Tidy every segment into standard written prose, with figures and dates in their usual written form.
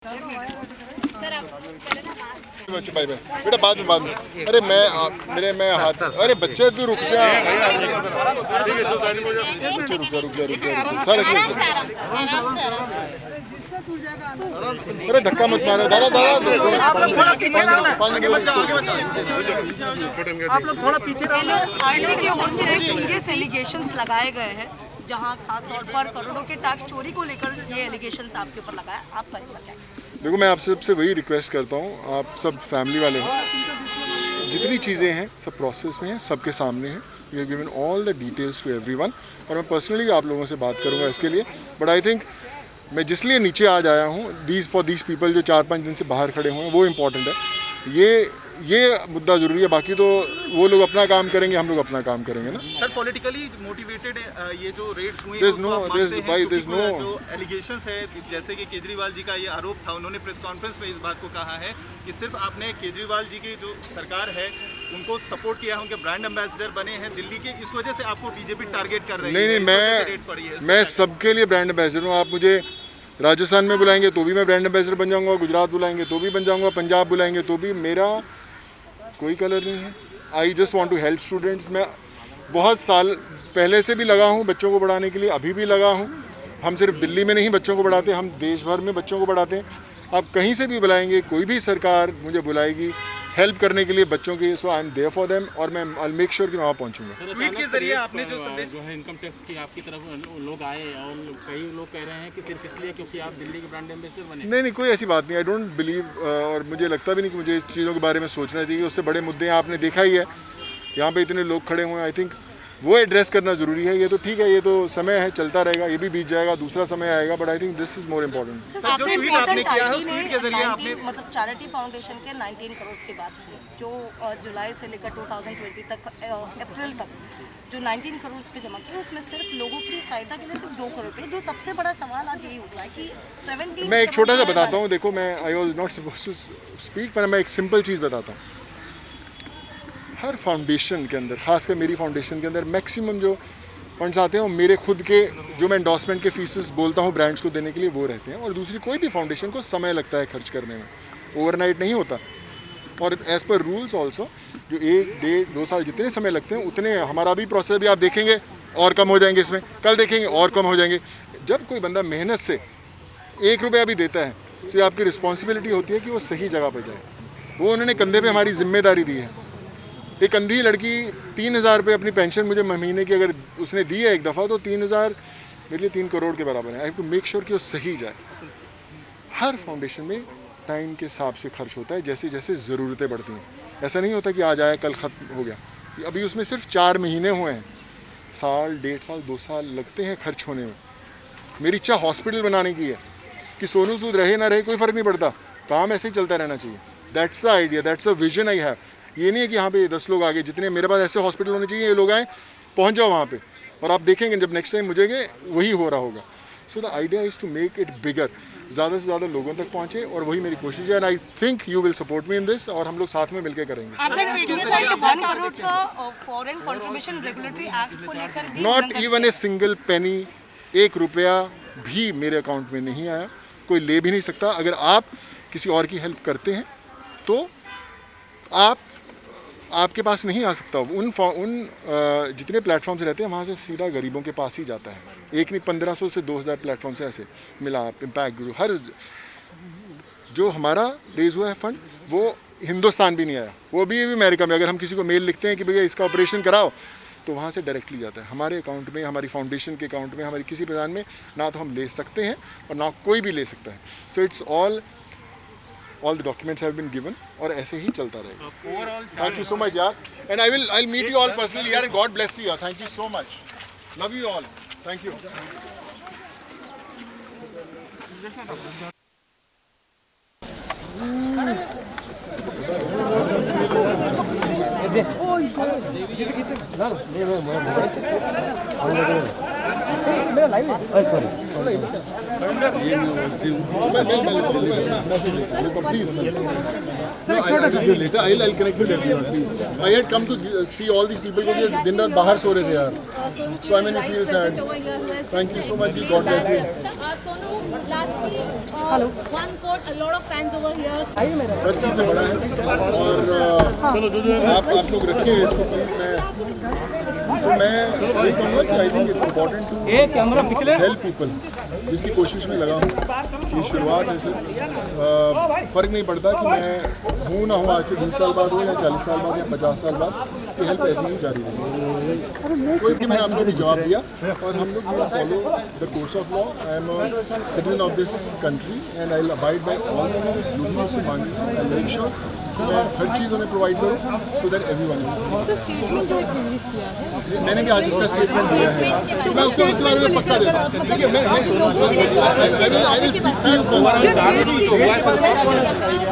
बच्चे bye bye बेटा, बाद में अरे मैं हाथ, अरे बच्चे तू रुक जा, रुक जा सर, अरे धक्का मत मारो, दादा आप लोग थोड़ा पीछे रहो ना, आप लोग थोड़ा पीछे रहो। आरटी की ओर से सीरियस एलिगेशंस लगाए गए हैं, जहां खास तौर पर करोड़ों के टैक्स चोरी को लेकर ये एलिगेशंस आपके ऊपर लगाया, आप बताएं। देखो, मैं आप सबसे वही रिक्वेस्ट करता हूँ, आप सब फैमिली वाले हो, जितनी चीज़ें हैं सब प्रोसेस में हैं, सबके सामने हैं। We have given all the details to everyone, और मैं पर्सनली भी आप लोगों से बात करूँगा इसके लिए। बट आई थिंक मैं जिस लिए नीचे आज आया हूँ, फॉर दीज पीपल जो 4-5 दिन से बाहर खड़े हुए हैं, वो इम्पॉर्टेंट है। ये मुद्दा ज़रूरी है, बाकी तो वो लोग अपना काम करेंगे, हम लोग अपना काम करेंगे ना। सर, पॉलिटिकली मोटिवेटेड ये जो रेड्स हुए जो एलिगेशंस है, जैसे कि केजरीवाल जी का ये आरोप था, उन्होंने प्रेस कॉन्फ्रेंस में इस बात को कहा है कि सिर्फ आपने केजरीवाल जी की जो सरकार है उनको सपोर्ट किया है, उनके ब्रांड एम्बेसडर बने हैं दिल्ली के, इस वजह से आपको बीजेपी टारगेट कर रही है। नहीं, मैं सबके लिए ब्रांड एम्बेसडर हूँ। आप मुझे राजस्थान में बुलाएंगे तो भी मैं ब्रांड एम्बेसडर बन जाऊँगा, गुजरात बुलाएंगे तो भी बन जाऊँगा, पंजाब बुलाएंगे तो भी, मेरा कोई कलर नहीं है। I just want to help students. मैं बहुत साल पहले से भी लगा हूँ बच्चों को पढ़ाने के लिए, अभी भी लगा हूँ। हम सिर्फ दिल्ली में नहीं बच्चों को पढ़ाते, हम देश भर में बच्चों को पढ़ाते हैं। आप कहीं से भी बुलाएंगे, कोई भी सरकार मुझे बुलाएगी हेल्प करने के लिए बच्चों की, so I am there for them, और मैं आई मेक श्योर कि मैं वहाँ पहुँचूँगा। ट्वीट के जरिए आपने जो संदेश जो है इनकम टैक्स की आपकी तरफ लोग आए, और कई लोग कह रहे हैं कि सिर्फ इसलिए क्योंकि आप दिल्ली के ब्रांड एम्बेसडर बने। नहीं, कोई ऐसी बात नहीं। आई डोंट बिलीव, और मुझे लगता भी नहीं कि मुझे इस चीज़ों के बारे में सोचना चाहिए। उससे बड़े मुद्दे आपने देखा ही है, यहाँ पे इतने लोग खड़े हुए हैं। आई थिंक वो एड्रेस करना ज़रूरी है। ये तो ठीक है, ये तो समय है, चलता रहेगा, ये भी बीत जाएगा, दूसरा समय आएगा, but I think this is more important. आपने ट्वीट किया है, उस ट्वीट के जरिए आपने मतलब चैरिटी फाउंडेशन के 19 करोड़ की बात की, जो जुलाई से लेकर 2020 तक अप्रैल तक जो 19 करोड़ पे जमा किए, उसमें सिर्फ लोगों की सहायता के लिए सिर्फ 2 करोड़ पे। जो सबसे बड़ा सवाल आज यही उठा है कि 17 मैं एक छोटा सा बताता हूँ। देखो, मैं I was not supposed to speak, पर मैं एक सिंपल चीज़ बताता हूँ। हर फाउंडेशन के अंदर, खासकर मेरी फाउंडेशन के अंदर, मैक्सिमम जो फंड्स आते हैं वो मेरे खुद के, जो मैं एंडोर्समेंट के फीसेस बोलता हूँ ब्रांड्स को देने के लिए, वो रहते हैं। और दूसरी, कोई भी फाउंडेशन को समय लगता है खर्च करने में, ओवरनाइट नहीं होता। और एज़ पर रूल्स ऑल्सो, जो 1, 1.5, 2 साल जितने समय लगते हैं उतने हमारा भी प्रोसेस भी आप देखेंगे और कम हो जाएंगे, इसमें कल देखेंगे और कम हो जाएंगे। जब कोई बंदा मेहनत से 1 रुपया भी देता है, तो आपकी रिस्पॉन्सिबिलिटी होती है कि वो सही जगह पर जाए। वो उन्होंने कंधे पे हमारी जिम्मेदारी दी है। एक अंधी लड़की 3,000 रुपये अपनी पेंशन मुझे महीने की अगर उसने दी है एक दफ़ा, तो 3,000 मेरे लिए 3 करोड़ के बराबर है। I have to make sure कि वो सही जाए। हर फाउंडेशन में टाइम के हिसाब से खर्च होता है, जैसे जैसे ज़रूरतें बढ़ती हैं। ऐसा नहीं होता कि आज आया कल ख़त्म हो गया। अभी उसमें सिर्फ 4 महीने हुए हैं, साल, 1.5 साल, 2 साल लगते हैं खर्च होने में। मेरी इच्छा हॉस्पिटल बनाने की है कि सोनू सूद रहे ना रहे कोई फ़र्क नहीं पड़ता, काम ऐसे ही चलता रहना चाहिए। That's the idea, that's a vision I have. ये नहीं है कि यहाँ पे 10 लोग आगे, जितने मेरे पास ऐसे हॉस्पिटल होने चाहिए, ये लोग आए, पहुँच जाओ वहाँ पे, और आप देखेंगे जब नेक्स्ट टाइम मुझे वही हो रहा होगा। So the idea is to make it bigger, ज़्यादा से ज़्यादा लोगों तक पहुँचे, और वही मेरी कोशिश है। And I think you will support me in this, और हम लोग साथ में मिलकर करेंगे। Not even a single penny, 1 रुपया भी मेरे अकाउंट में नहीं आया, कोई ले भी नहीं सकता। अगर आप किसी और की हेल्प करते हैं तो आपके पास नहीं आ सकता। उन जितने प्लेटफॉर्म्स रहते हैं वहाँ से सीधा गरीबों के पास ही जाता है। एक नहीं, 1500 से 2000 प्लेटफॉर्म से ऐसे मिला। इम्पैक्ट गुरु, हर जो हमारा रेज हुआ है फंड, वो हिंदुस्तान भी नहीं आया, वो भी अमेरिका में। अगर हम किसी को मेल लिखते हैं कि भैया इसका ऑपरेशन कराओ, तो वहाँ से डायरेक्टली जाता है हमारे अकाउंट में, हमारी फाउंडेशन के अकाउंट में, हमारी किसी प्रकार में। ना तो हम ले सकते हैं और ना कोई भी ले सकता है। So it's all the documents have been given, और ऐसे ही चलता रहेगा। Thank you so much यार, and I'll meet you all personally यार, and God bless you यार। Thank you so much, love you all, thank you। मेरा live है, sorry. Please. No, I'll give you later. I'll connect with everyone, please. I had come to see all these people because दिन रात बाहर सो रहे थे यार. So I mean, I feel sad. Thank you so much. God bless you. Sonu, lastly, one quote, a lot of fans over here. हर चीज़ से बड़ा है और आप लोग रखिए इसको प्लीज़. मैं ये कहूँगा कि I think it's important to help people, जिसकी कोशिश में लगा हूँ. ये शुरुआत है सिर्फ, फ़र्क नहीं पड़ता कि मैं हूँ ना हूँ, आज से 20 साल बाद हो या 40 साल बाद या 50 साल बाद, ये हेल्प ऐसी ही जारी रहेगी. कोई भी मैंने आप लोगों को जवाब दिया और हम लोग follow the course of law. I am a citizen of this country and I will abide by all the laws. जो भी मुझसे मांगे आई मेक श्योर मैं हर चीज़ उन्हें प्रोवाइड करूँ सो दैट एवरीवन इज. मैंने भी आज उसका स्टेटमेंट दिया है, मैं उसको उसके बारे में पक्का देता हूँ. देखिए मैं I will speak to you.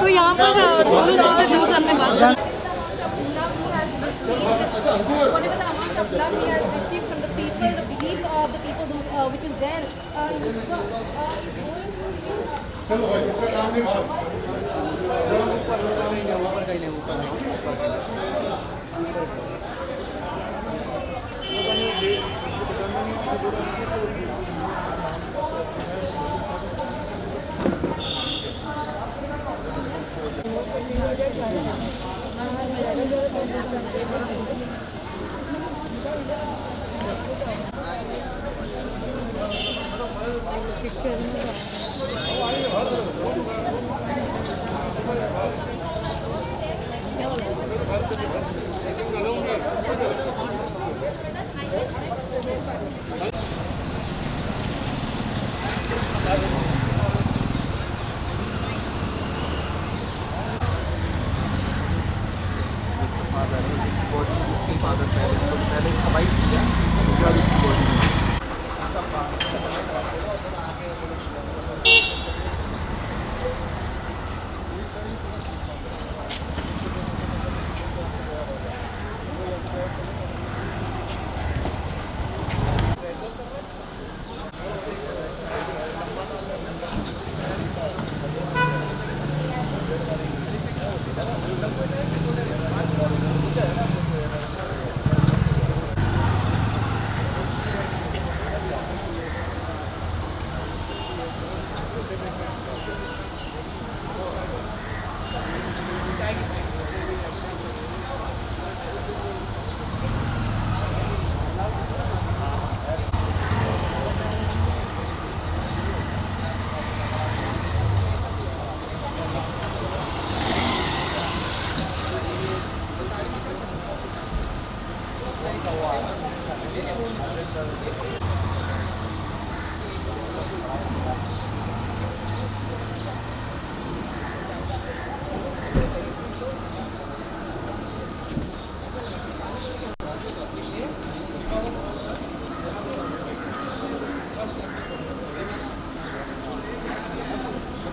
तो यहाँ पर सोनू सूद ने जो हमने बात की. Whatever the amount of love he has received from the people, the belief of the people which is there,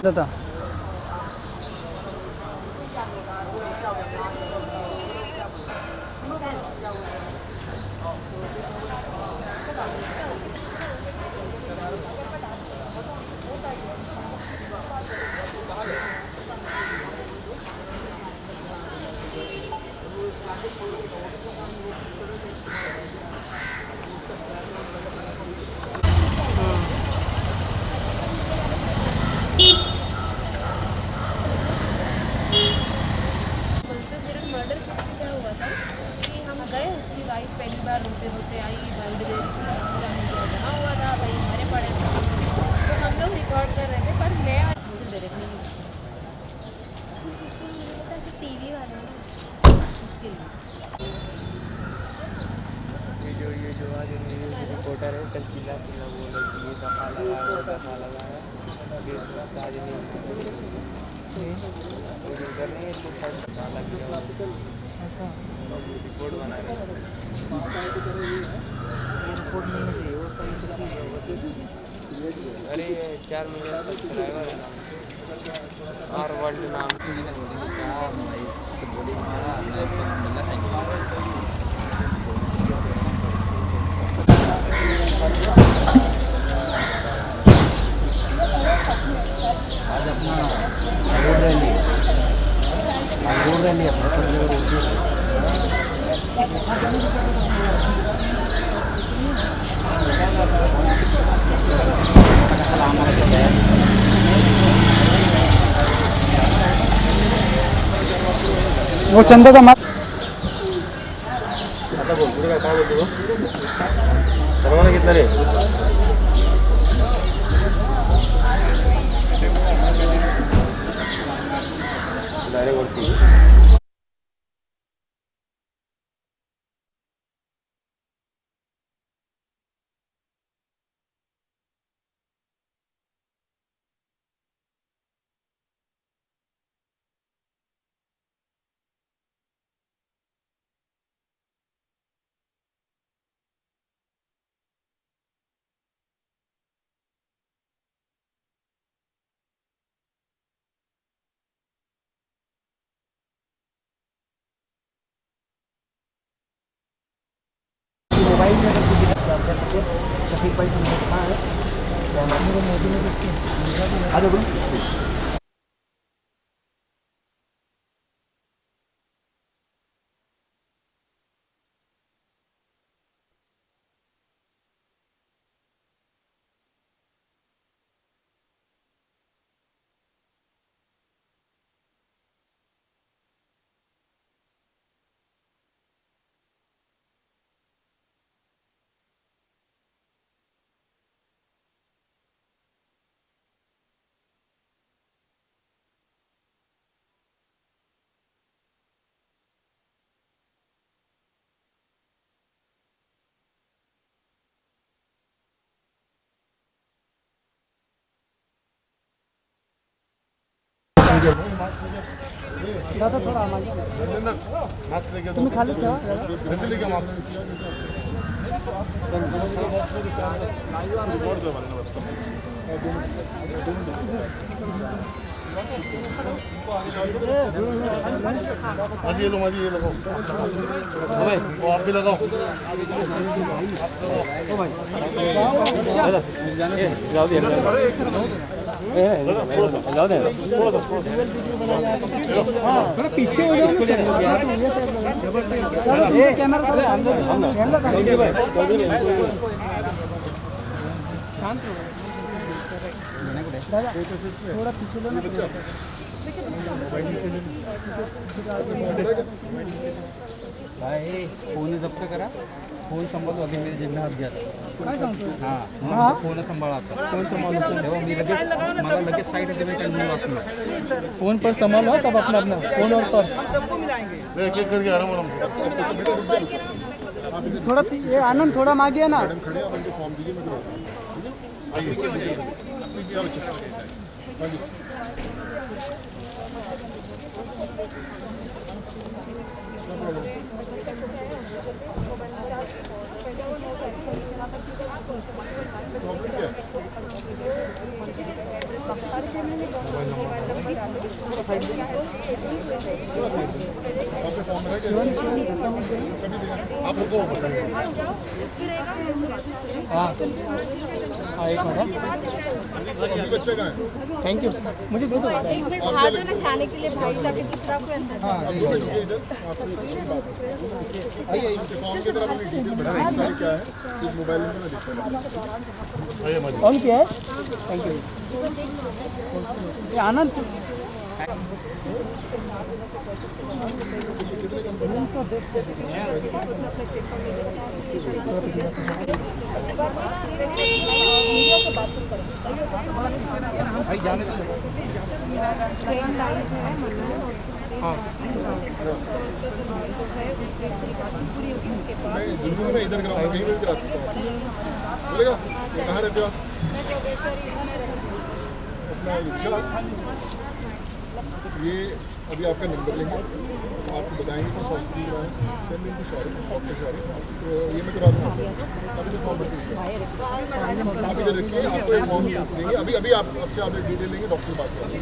दादा मर्डर केस में क्या हुआ था कि हम गए, उसकी वाइफ पहली बार रोते रोते आई, बंद पूरा मीडिया जमा हुआ था, भाई मरे पड़े थे, तो हम लोग रिकॉर्ड कर रहे थे. पर मैं और डायरेक्टली टीवी वाले उसके लिए ये जो आज रिपोर्टर है कल चिल्ला चिल्ला बोल रही थी, ये दफा लगा है आज नहीं रिपोर्ट बना रहे अरे 4 महीने तक ड्राइवर है नाम और वर्ल्ड नाम आज अपना रोड रैली है, रोड रैली अपना सब जगह रोड वो चंदा का माल आता बोल पुढे काय बोलतो सर्वांना घेतलं रे डायरेक्ट वरती मोबाइल में अगर कुछ करके शफीक भाई से कहा है नरेंद्र मोदी ने आ जाओ दादा थोड़ा मार्क्स लेके तुम्हें खाली क्या लेके मार्क्स ये लो ये लगाओ वो आप भी लगाओ थोड़ा पीछे हो जाओ शांत थोड़ा पीछे लो ना भाई फोन जप्त करा फोन सांभाळतो अगदी मी जेवण हात घ्या काय सांगतो हां फोन सांभाळा फोन सांभाळतो तेव्हा मी लगेच मला लगेच साईड देते टेन्शन वाचणार फोन पर संभालो तब अपना अपना फोन और पर्स एक एक करके आराम आराम थोड़ा ये आनंद थोड़ा मागे है ना खड़े आप उनको फॉर्म दीजिए मैं आइए क्या बच्चा हाँ जी आप लोग को हाँ एक मिनट बच्चे का है थैंक यू मुझे दे दो छाने के लिए भाई ताकि दूसरा कोई अंदर इधर आपसे बात आइए इनके फॉर्म की तरफ अपनी डिटेल बढ़ाएं सारी क्या है इस मोबाइल नंबर में दिखता है आइए मजा कौन किया है थैंक यू ये आनंद भाई जाने से मैं दिल्ली में इधर कराऊंगा कहीं भी करा सकता हूँ बोलेगा कहाँ रहते हो आप अपना रिक्शा ये अभी आपका नंबर लेंगे आपको बताएंगे कि हॉस्पिटल में send in to sorry doctor sorry तो ये मैं करा दूँगा अभी तो फॉर्म भरती आप इधर रखिए आपको एक फॉर्म देंगे अभी अभी आप आपसे आप डिटेल लेंगे डॉक्टर बात करेंगे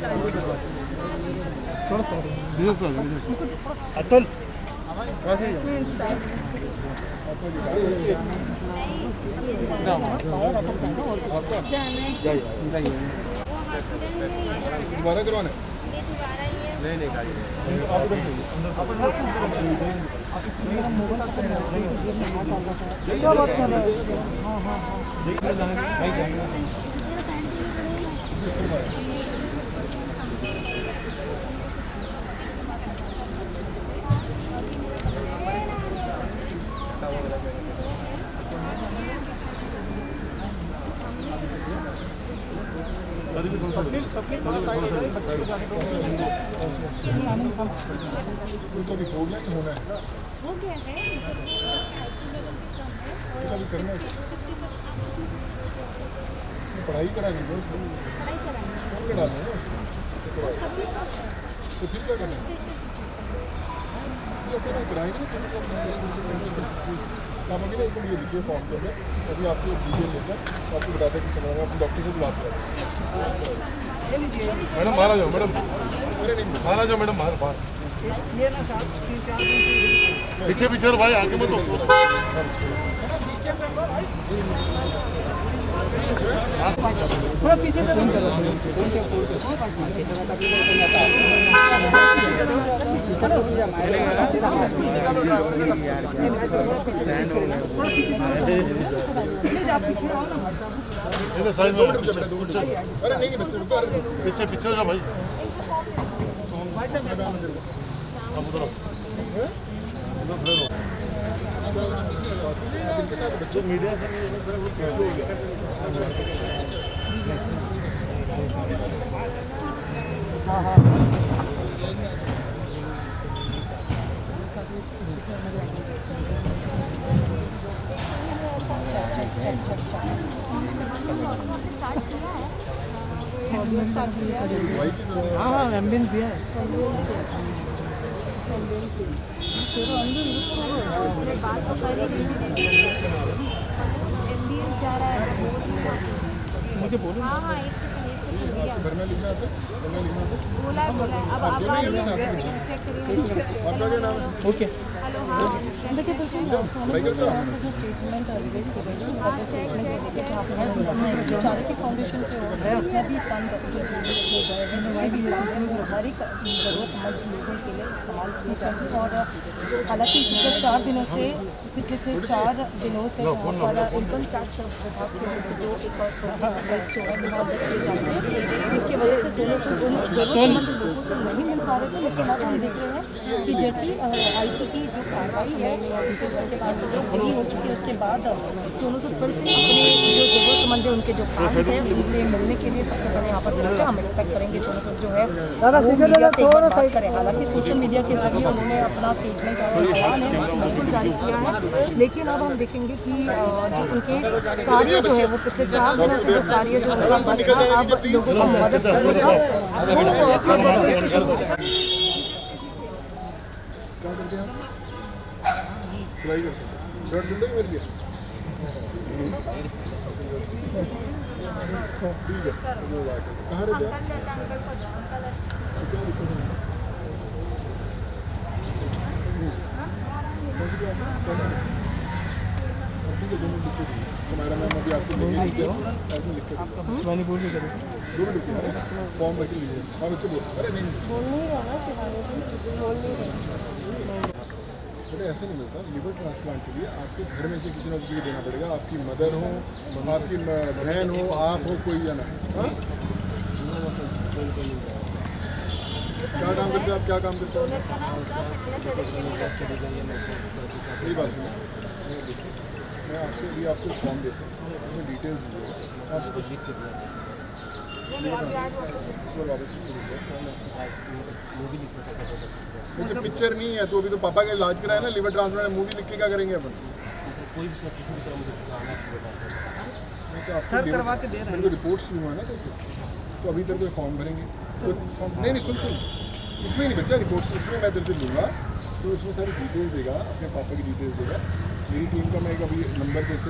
थोड़ा सा अतुल दोबारा करवाना है? नहीं खाली क्या बात कर रहे हैं? हाँ हाँ उनका भी हो गया कि होना है? हो गया है अभी करना है। पढ़ाई करानी है उसको, स्कूल में डालना है ना उसको। तो फिर क्या करना है? ये अपना कराएंगे ना किसी अपने स्पेशल कैंसिल। आप अभी ना एकदम ये लिखिए फॉर्म के अंदर, अभी आपसे एक डिटेल लेता है तो आपको बताते हैं कि समझ अपने डॉक्टर से भी बात करें। मैडम बाहर आ जाओ मैडम, अरे नहीं बाहर आ जाओ मैडम, बाहर बाहर ये ना साहब 3-4 दिन से पीछे पीछे रहो भाई, आगे मत हो। थोड़ा पीछे से इधर साइड में अरे नहीं बच्चे रुको, अरे पीछे पीछे हो जाओ भाई। अब उधर इनके साथ बच्चे मीडिया हाँ हाँ एम्बुलेंस दिया है। बात तो कर ही एमबीएस जा रहा है मुझे बोलो। हाँ हाँ एक सेकंड भरना लिखना आता है, भरना लिखना आता है। बोला है अब आप चेक करिए। आपका क्या नाम है? ओके हेलो हाँ पढ़ाई करते हो आप? चैरिटी फाउंडेशन के ओर भी फंड हर एक ज़रूरतमंद लोगों के लिए इस्तेमाल किए जाते हैं। और हालांकि पिछले 4 दिनों से यहाँ पर इनकम टैक्स विभाग की ओर से जो एक चोरा किए जाते हैं, जिसकी वजह से ज़रूरतमंद लोगों से नहीं मिल पा रहे थे। लेकिन अब हम देख रहे हैं कि जैसी IT की जो कार्रवाई है उनके घर के पास जो पूरी हो चुकी है, उसके बाद सोनू सूद फिर से अपने जो ज़रूरतमंद है उनके जो फैंस हैं उनसे मिलने के लिए सबसे पहले यहाँ पर पहुँचा। हम एक्सपेक्ट करेंगे सोनू सूद जो है वो मीडिया से एक बार बात करें। हालांकि सोशल मीडिया के जरिए उन्होंने अपना स्टेटमेंट और बयान है बिल्कुल जारी किया है, लेकिन अब हम देखेंगे कि जो उनके कार्य जो है वो पिछले 4 दिनों से जो कार्य जो उनका बंद था, अब लोगों को मदद करेगा वो क्या करते हैं आप? सिलाई करते हैं। शर्ट सिल देंगे मेरे लिए? ठीक है, कहाँ रहते हैं? क्या दिक्कत है? ठीक है, 2 मिनट लिख के दीजिए। समारा मैम अभी आपसे लेंगे डिटेल्स, ऐसे लिख के दीजिए। मैंने बोल दिया 2 मिनट लिख के फॉर्म भर के लीजिए। हाँ बच्चे बोल, अरे नहीं बेटा ऐसा नहीं मिलता। लिवर ट्रांसप्लांट के लिए आपके घर में से किसी न किसी को देना पड़ेगा। आपकी मदर हो, आपकी बहन हो, आप हो, कोई जाना है। हाँ क्या काम करते हो आप? क्या काम करते हो? मेरी बात सुनो, देखिए मैं आपसे अभी आपको फॉर्म देता हूँ, उसमें डिटेल्स दीजिए। आपसे कुछ लिख के मुझे पिक्चर नहीं है तो अभी तो पापा का इलाज कराया ना, लिवर ट्रांसप्लांट। मूवी लिख के क्या करेंगे अपन? सर करवा के दे रहे हैं। मेरे को रिपोर्ट्स नहीं हुआ ना कैसे, तो अभी तेरे को फॉर्म भरेंगे तो नहीं सुन इसमें नहीं बच्चा रिपोर्ट्स, इसमें मैं तेरे से लूँगा तो उसमें सारी डिटेल्स देगा, अपने पापा की डिटेल्स देगा। मेरी टीम का मैं अभी नंबर तेरे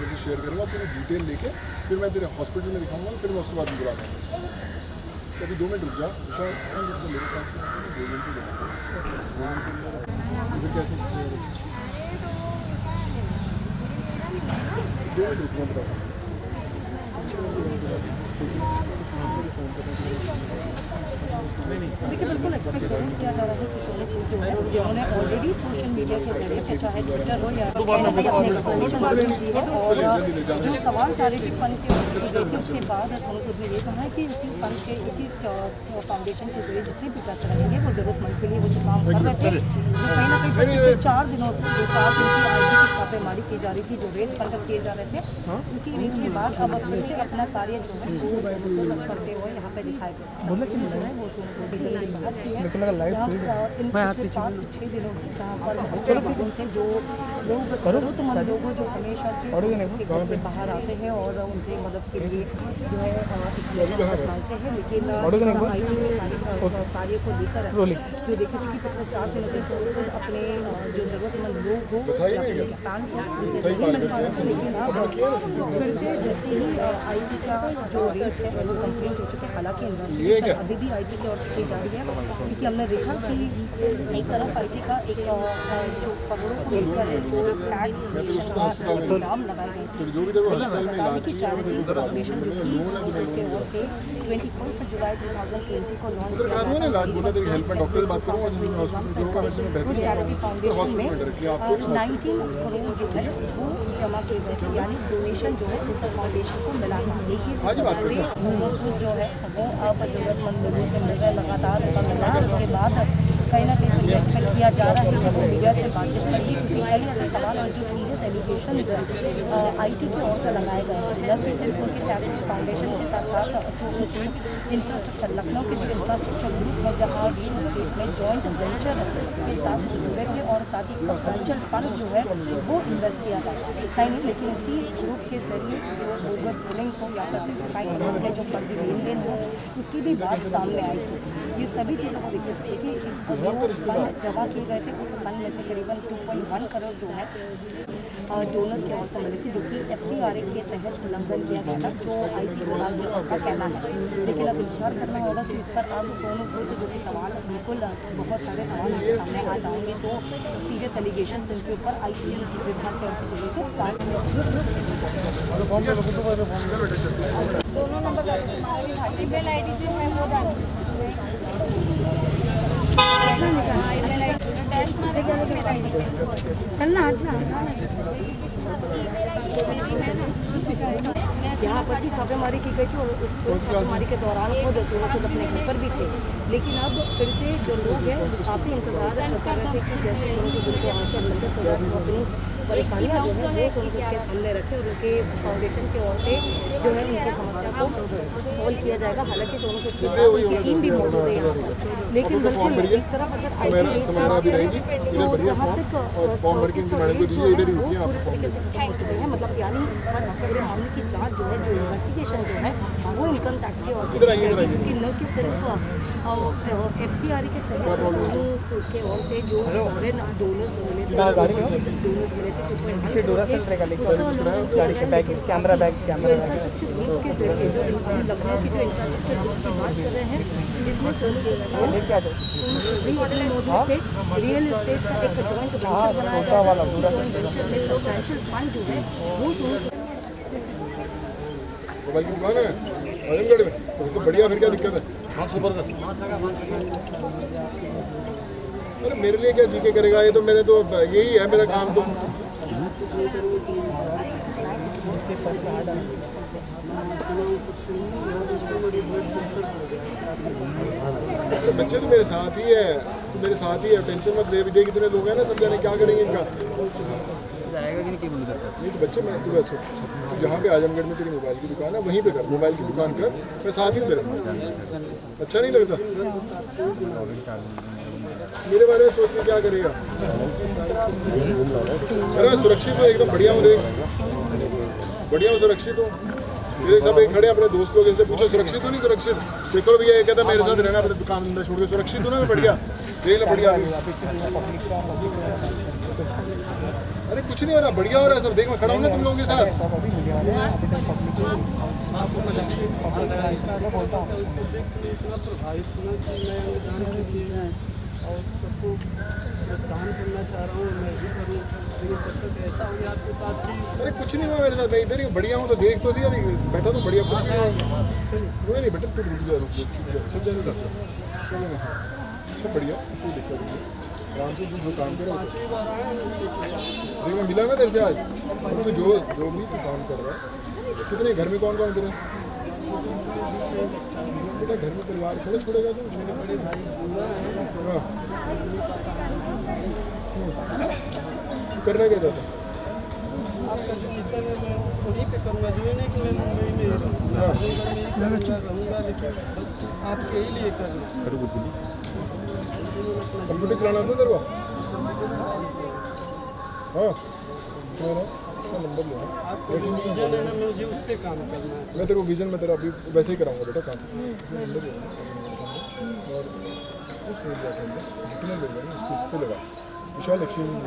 से शेयर करूँगा, पूरी डिटेल लेके फिर मैं तेरे हॉस्पिटल में दिखाऊंगा, फिर मैं उसके बाद बुला दूँगा। तो अभी 2 मिनट रुक जा। फिर कैसे 2 मिनट रुकना बताओ। देखिए बिल्कुल एक्सपेक्ट जरूर किया जा रहा है कि सोने सूद जो है जिन्होंने ऑलरेडी सोशल मीडिया के जरिए से चाहे ट्विटर हो या अपनी एक्सप्लेनेशन दी है और जो सवाल चैरिटी फंड के उसके बाद सोने सूद ने ये कहा है कि इसी फंड के इसी फाउंडेशन के जरिए जितने भी पैसे रहेंगे वो जरूरतमंद के लिए वो जो काम कर रहे थे जो कहीं ना कहीं पिछले 4 दिनों से जो 4 दिन की आईटी की छापेमारी की जा रही थी जो रेट कंडक्ट किए जा रहे थे उसी रेट के बाद अब फिर से अपना कार्य जो है वो करते हुए यहाँ पे दिखाई दे रहा है वो इन 5 से 6 दिनों से जहाँ पर उनसे जो लोग जरूरतमंद लोगों जो हमेशा से बाहर आते हैं और उनसे मदद के लिए जो है मांगते हैं लेकिन कार्य को लेकर जो देखे थे कि पिछले 4 दिनों से अपने जो जरूरतमंद लोग हो लेकिन अब फिर से जैसे ही IT का जो रेट है वो कंप्लीट हो चुके हैं हालांकि इन्वेस्टिगेशन अभी भी IT की ओर से की जा रही है क्योंकि हमने देखा कि एक तरफ IT का एक जो खबरों को लेकर जो टैक्स इल्जाम लगाए गए थे कि चैरिटी फाउंडेशन की ओर से 21 जुलाई 2020 को लॉन्च किया चैरिटी फाउंडेशन में 19 करोड़ जो है वो जमा किए गए थे यानी डोनेशन जो है इस फाउंडेशन को मिला है देखिए जो है वो अब जरूरतमंद लोगों से मिल रहा है लगातार मिला उसके बाद कहीं ना कहीं एक्सपेक्ट किया जा रहा है कि वो मीडिया से बातचीत करेंगे क्योंकि पहले ऐसे सवाल और जो सीरियस एलिगेशन IT की ओर से लगाए गए हैं न कि सिर्फ उनके चैरिटी फाउंडेशन के साथ साथ इंफ्रास्ट्रक्चर लखनऊ के जो इंफ्रास्ट्रक्चर ग्रुप है जहाँ रियल एस्टेट में जॉइंट वेंचर के साथ जुड़े थे और साथ ही म्यूचुअल फंड जो है वो इन्वेस्ट किया जाता है कहीं नहीं लेकिन इसी ग्रुप के जरिए जो बोगस बिलिंग्स हो या फिर सिर्फ के जो फर्जी लेन देन हो उसकी भी बात सामने आई थी ये सभी चीज़ों को देखिए इस जो फंड जमा किए गए थे उस फंड में से करीबन 2.1 करोड़ जो है डोनर की ओर से मिली थी जो कि FCRA के तहत उल्लंघन किया गया था जो IT विभाग का कहना है लेकिन अब इंश्योर करना होगा कि इस पर अब सोनू सूद जो कि सवाल बिल्कुल बहुत सारे सवाल सामने आ जाएंगे तो सीरियस एलिगेशन जिनके ऊपर IT विभाग की ओर से मिले थे दोनों नंबर ईमेल ID जो है वो डाल यहाँ पर भी छापेमारी की गई थी और उस छापेमारी के दौरान खुद अपने घर पर भी थे लेकिन अब फिर से जो लोग हैं काफ़ी इंतजार कर रहे थे कि जैसे उनको आकर नजर अपनी परेशानियाँ जो है वो उनके सामने रखे और उनके फाउंडेशन की ओर से जो है उनकी समस्या को सॉल्व किया जाएगा हालांकि सोनू सूद की टीम भी मौजूद है यहाँ पर लेकिन बल्कि एक तरफ मतलब यानी मामले की जांच जो है जो इन्वेस्टिगेशन जो है वो इनकम टैक्स की ओर से न कि सिर्फ FCRA के तहत के ओर से जो फॉरेन डोनर्स मिले थे डोरा सेंटर का गाड़ी से बैग कैमरा बैग के जरिए जो लखनऊ की जो इंफ्रास्ट्रक्चर की बात कर रहे हैं जिसमें रियल एस्टेट का एक जॉइंट वेंचर फंड जो है वो मोबाइल की दुकान है आजमगढ़ में तो बढ़िया फिर क्या दिक्कत है हाँ सुपर का अरे मेरे लिए क्या जीके करेगा ये तो मेरे तो यही है मेरा काम तो बच्चे तो मेरे साथ ही है टेंशन मत ले विजय कितने लोग हैं ना सब जाने क्या करेंगे इनका नहीं तो बच्चे मैं तू तो जहाँ पे आजमगढ़ में तेरी मोबाइल की दुकान है वहीं पे कर मोबाइल की दुकान कर मैं साथ ही हूँ तेरे अच्छा नहीं लगता मेरे बारे में सोच के क्या करेगा अरे मैं सुरक्षित हूँ एकदम बढ़िया हूँ देख बढ़िया हूँ सुरक्षित हूँ ये सब एक खड़े अपने दोस्त लोग इनसे पूछो सुरक्षित हो नहीं सुरक्षित देखो भैया ये कहता मेरे साथ रहना अपने दुकान धंधा छोड़ के सुरक्षित हूँ ना मैं बढ़िया देख लो बढ़िया अरे कुछ नहीं हो रहा बढ़िया हो रहा है सब देख मैं खड़ा हूँ ना तुम लोगों के साथ और सबको प्रोत्साहन करना चाह रहा हूँ, मैं भी करूँ, लेकिन जब तक ऐसा हो गया आपके साथ कि अरे कुछ नहीं हुआ मेरे साथ, मैं इधर ही बढ़िया हूँ तो देख तो दिया, अभी बैठा तो बढ़िया, कुछ नहीं हुआ। चलिए कोई नहीं बेटा, तू रुक जा, सब जाने जाता, सब बढ़िया, कोई दिक्कत नहीं है, आराम से जो काम करे। 5वीं बार आया हूँ, अरे मैं मिला ना तेरे से आज, तो जो भी तू काम कर रहा है, कितने घर में कौन कौन तेरे बेटा, घर में परिवार थोड़ा छोड़ेगा तू? बड़े भाई पूरा है, हाँ, करना क्या चाहता? आपका जो मिशन है मैं वहीं पे करूँगा, जो है नहीं कि मैं मुंबई में रहूँगा, लेकिन बस आपके ही लिए कर रहा हूँ। कंप्यूटर चलाना आता तेरे को? हाँ, सुनो उसका नंबर लो। आपको जो विजन है ना, मुझे उस पर काम करना है। मैं तेरे को विजन में तेरा अभी वैसे ही कराऊंगा बेटा काम। इसका नंबर लो और उस एरिया के अंदर जितने लोग हैं उसको इस पर लगा, विशाल एक्सचेंज नंबर।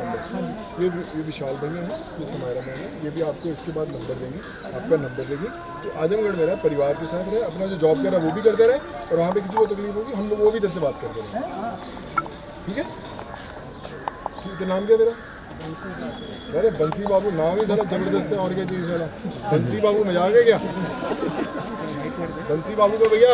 ये विशाल भैया है, ये समायरा मैम है, ये भी आपको इसके बाद नंबर देंगे, आपका नंबर देंगे। तो आजमगढ़ में रहे, परिवार के साथ रहे, अपना जो जॉब कर रहा है वो भी करते रहे, और वहाँ पे किसी को तकलीफ होगी हम लोग वो भी इधर से बात करते रहे, ठीक है? ठीक, तो नाम क्या तेरा? अरे बंसी बाबू नाम ही सारा जबरदस्त है, और क्या चीज़ है ना, बंसी बाबू मजाक है क्या? बंसी बाबू को भैया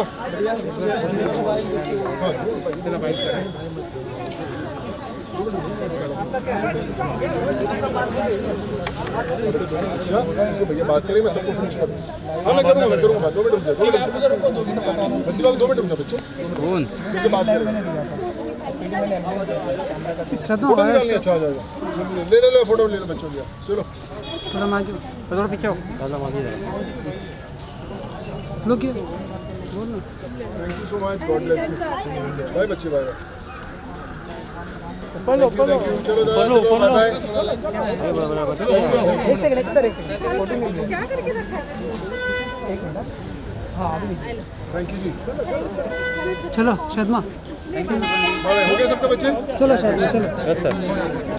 भैया बात करें, मैं सबको फिनिश कर दूँ। हाँ मैं करूँगा बात, 2 मिनट रुक जाओ, बंसी बाबू 2 मिनट रुक जाओ बच्चों, फिर से बात करेंगे। फोटो निकालनी, अच्छा आ जाएगा, ले फोटो ले लो बच्चों की, चलो थोड़ा मांगे, थोड़ा पीछे हो, लोग क्या बोल ना। Thank you so much, god bless you, bye बच्चे, बाय बाय, चलो बाय बाय। एक सेकंड सर, एक सेकंड क्या करके रखा है? एक मिनट, हाँ थैंक यू जी, चलो शर्मा, हो गया सबका बच्चे? चलो शर्मा चलो।